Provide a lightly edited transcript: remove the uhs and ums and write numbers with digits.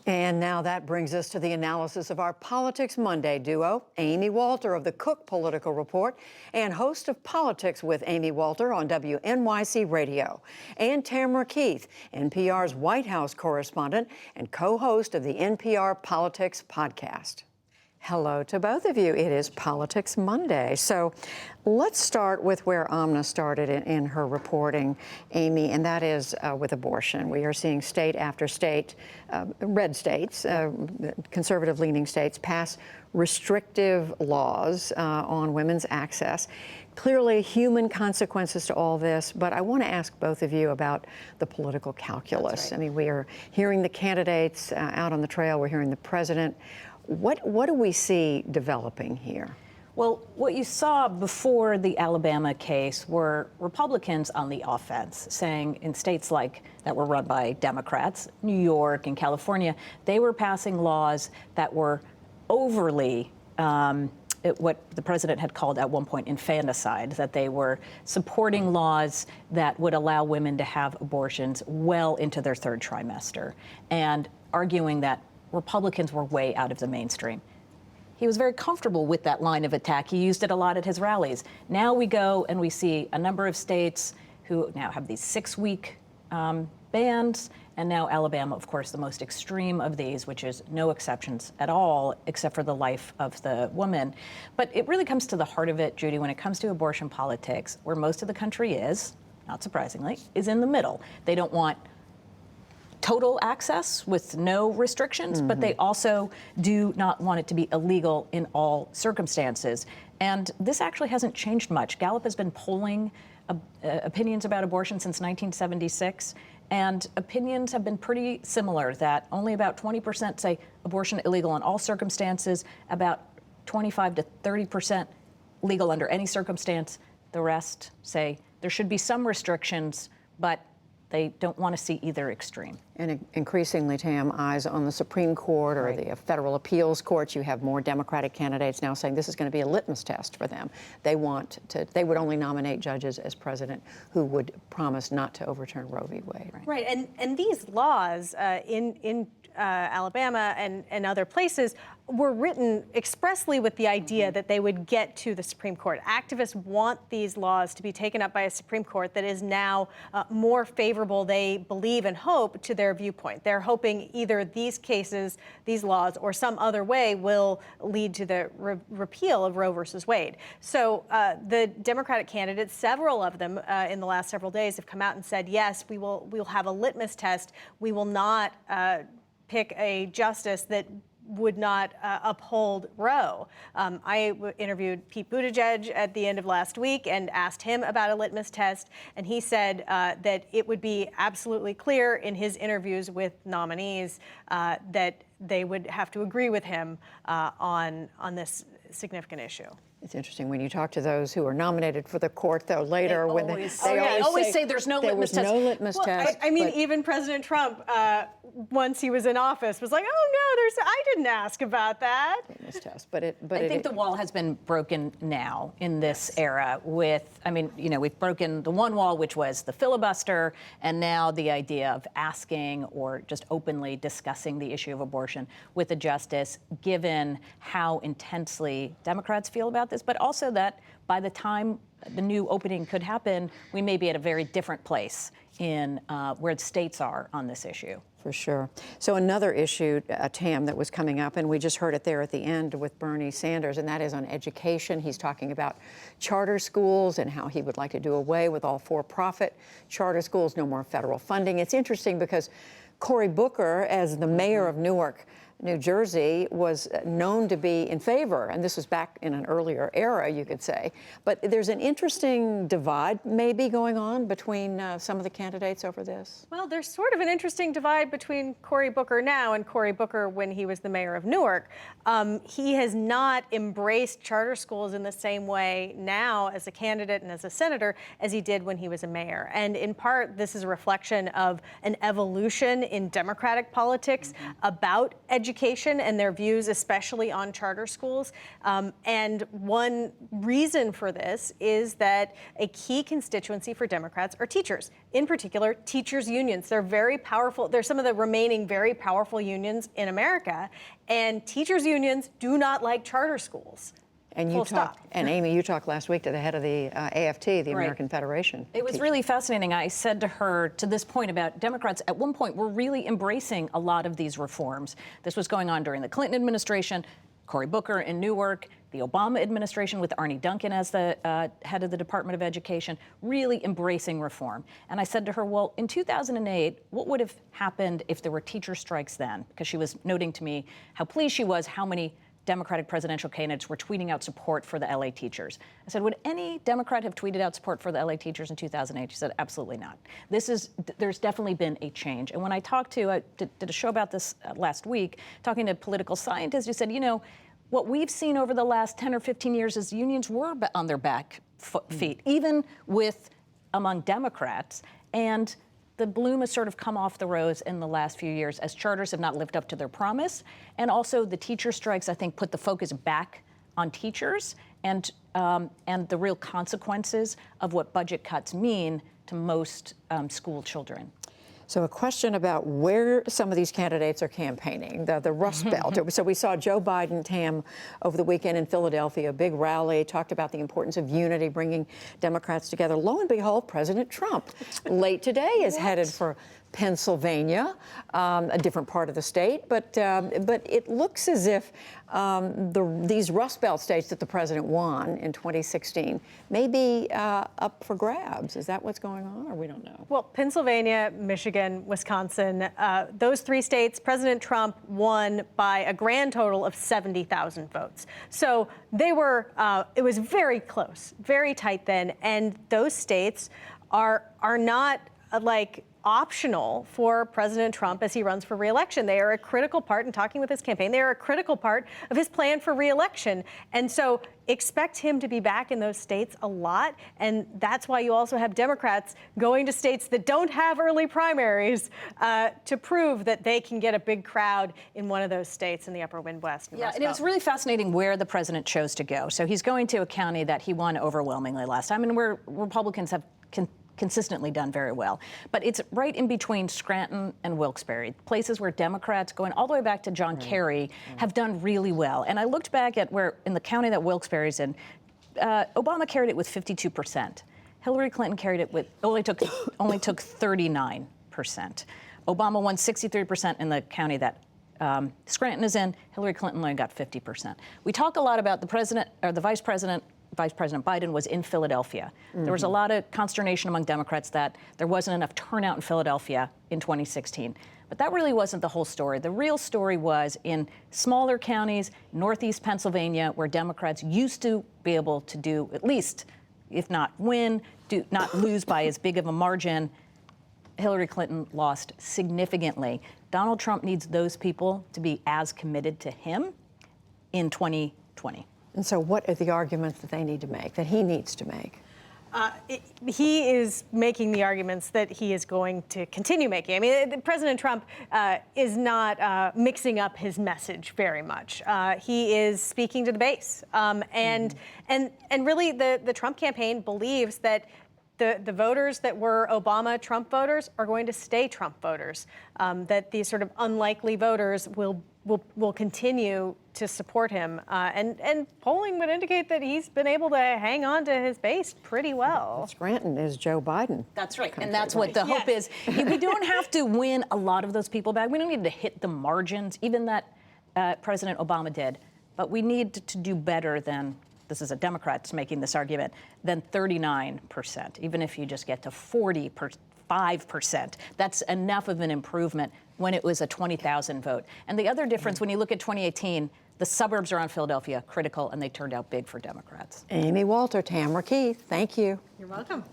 And now that brings us to the analysis of our Politics Monday duo, Amy Walter of the Cook Political Report and host of Politics with Amy Walter on WNYC Radio, and Tamara Keith, NPR's White House correspondent and co-host of the NPR Politics podcast. Hello to both of you. It is Politics Monday. So let's start with where Amna started in her reporting, Amy, and that is with abortion. We are seeing state after state, red states, conservative-leaning states, pass restrictive laws on women's access. Clearly, human consequences to all this, but I want to ask both of you about the political calculus. That's right. I mean, we are hearing the candidates out on the trail. We're hearing the president. What do we see developing here? Well, what you saw before the Alabama case were Republicans on the offense, saying in states like that were run by Democrats, New York and California, they were passing laws that were overly what the president had called at one point infanticide, that they were supporting laws that would allow women to have abortions well into their third trimester, and arguing that Republicans were way out of the mainstream. He was very comfortable with that line of attack. He used it a lot at his rallies. Now we go and we see a number of states who now have these 6-week bans, and now Alabama, of course, the most extreme of these, which is no exceptions at all, except for the life of the woman. But it really comes to the heart of it, Judy, when it comes to abortion politics, where most of the country is, not surprisingly, is in the middle. They don't want total access with no restrictions, but they also do not want it to be illegal in all circumstances. And this actually hasn't changed much. Gallup has been polling opinions about abortion since 1976, and opinions have been pretty similar, that only about 20% say abortion illegal in all circumstances, about 25 to 30% legal under any circumstance. The rest say there should be some restrictions, but they don't want to see either extreme. And increasingly, Tam, eyes on the Supreme Court or the federal appeals courts. You have more Democratic candidates now saying this is going to be a litmus test for them. They would only nominate judges as president who would promise not to overturn Roe v. Wade. Right, and these laws in Alabama and other places were written expressly with the idea that they would get to the Supreme Court. Activists want these laws to be taken up by a Supreme Court that is now more favorable, they believe and hope, to their viewpoint. They're hoping either these cases, these laws, or some other way will lead to the repeal of Roe versus Wade. So the Democratic candidates, several of them in the last several days, have come out and said, yes, we'll have a litmus test. We will not pick a justice that would not uphold Roe. I interviewed Pete Buttigieg at the end of last week and asked him about a litmus test, and he said that it would be absolutely clear in his interviews with nominees that they would have to agree with him on this significant issue. It's interesting when you talk to those who are nominated for the court, though, later They when always say there's no litmus test. There was no litmus test. I mean, even President Trump, once he was in office, was like, "Oh no, I didn't ask about that." Litmus test, but I think the wall has been broken now in this era. We've broken the one wall, which was the filibuster, and now the idea of asking or just openly discussing the issue of abortion with a justice, given how intensely Democrats feel about this, but also that by the time the new opening could happen, we may be at a very different place in where the states are on this issue. For sure. So another issue, Tam, that was coming up, and we just heard it there at the end with Bernie Sanders, and that is on education. He's talking about charter schools and how he would like to do away with all for-profit charter schools, no more federal funding. It's interesting because Cory Booker, as the mayor of Newark, New Jersey, was known to be in favor, and this was back in an earlier era, you could say. But there's an interesting divide maybe going on between some of the candidates over this. Well, there's sort of an interesting divide between Cory Booker now and Cory Booker when he was the mayor of Newark. He has not embraced charter schools in the same way now as a candidate and as a senator as he did when he was a mayor. And in part, this is a reflection of an evolution in Democratic politics about education education and their views, especially on charter schools. And one reason for this is that a key constituency for Democrats are teachers, in particular, teachers' unions. They're very powerful. They're some of the remaining very powerful unions in America. And teachers' unions do not like charter schools. And you talked, and Amy, you talked last week to the head of the AFT, the American Federation. It was really fascinating. I said to her, to this point about Democrats, at one point were really embracing a lot of these reforms. This was going on during the Clinton administration, Cory Booker in Newark, the Obama administration with Arne Duncan as the head of the Department of Education, really embracing reform. And I said to her, well, in 2008, what would have happened if there were teacher strikes then? Because she was noting to me how pleased she was, how many Democratic presidential candidates were tweeting out support for the LA teachers. I said, would any Democrat have tweeted out support for the LA teachers in 2008? She said, absolutely not. There's definitely been a change. And when I talked to, I did a show about this last week, talking to political scientists who said, you know, what we've seen over the last 10 or 15 years is unions were on their back feet, even among Democrats. And the bloom has sort of come off the rose in the last few years as charters have not lived up to their promise. And also the teacher strikes, I think, put the focus back on teachers and the real consequences of what budget cuts mean to most school children. So a question about where some of these candidates are campaigning, the Rust Belt. So we saw Joe Biden, Tam, over the weekend in Philadelphia, a big rally, talked about the importance of unity, bringing Democrats together. Lo and behold, President Trump, late today, is headed for Pennsylvania, a different part of the state. But it looks as if these Rust Belt states that the president won in 2016 may be up for grabs. Is that what's going on, or we don't know? Well, Pennsylvania, Michigan, Wisconsin, those three states, President Trump won by a grand total of 70,000 votes. So they were, it was very close, very tight then. And those states are not like optional for President Trump as he runs for re-election. They are a critical part, in talking with his campaign, they are a critical part of his plan for re-election. And so expect him to be back in those states a lot. And that's why you also have Democrats going to states that don't have early primaries to prove that they can get a big crowd in one of those states in the upper Midwest. Yeah, and it was really fascinating where the president chose to go. So he's going to a county that he won overwhelmingly last time, and where Republicans have consistently done very well. But it's right in between Scranton and Wilkes-Barre, places where Democrats, going all the way back to John Kerry, have done really well. And I looked back at where, in the county that Wilkes-Barre's in, Obama carried it with 52%. Hillary Clinton carried it with, only took 39%. Obama won 63% in the county that Scranton is in. Hillary Clinton only got 50%. We talk a lot about the president, or the Vice President Biden was in Philadelphia. There was a lot of consternation among Democrats that there wasn't enough turnout in Philadelphia in 2016. But that really wasn't the whole story. The real story was in smaller counties, Northeast Pennsylvania, where Democrats used to be able to do at least, if not win, not lose by as big of a margin. Hillary Clinton lost significantly. Donald Trump needs those people to be as committed to him in 2020. And so what are the arguments that they need to make, that he needs to make? He is making the arguments that he is going to continue making. I mean, President Trump is not mixing up his message very much. He is speaking to the base. And really, the Trump campaign believes that the voters that were Obama Trump voters are going to stay Trump voters, that these sort of unlikely voters will continue to support him. And polling would indicate that he's been able to hang on to his base pretty well. Scranton is Joe Biden. That's right. And that's what the hope is. We don't have to win a lot of those people back. We don't need to hit the margins, even that President Obama did. But we need to do better than, this is a Democrat making this argument, than 39%, even if you just get to 45%. That's enough of an improvement when it was a 20,000 vote. And the other difference, when you look at 2018, the suburbs around Philadelphia, critical, and they turned out big for Democrats. Amy Walter, Tamara Keith, thank you. You're welcome.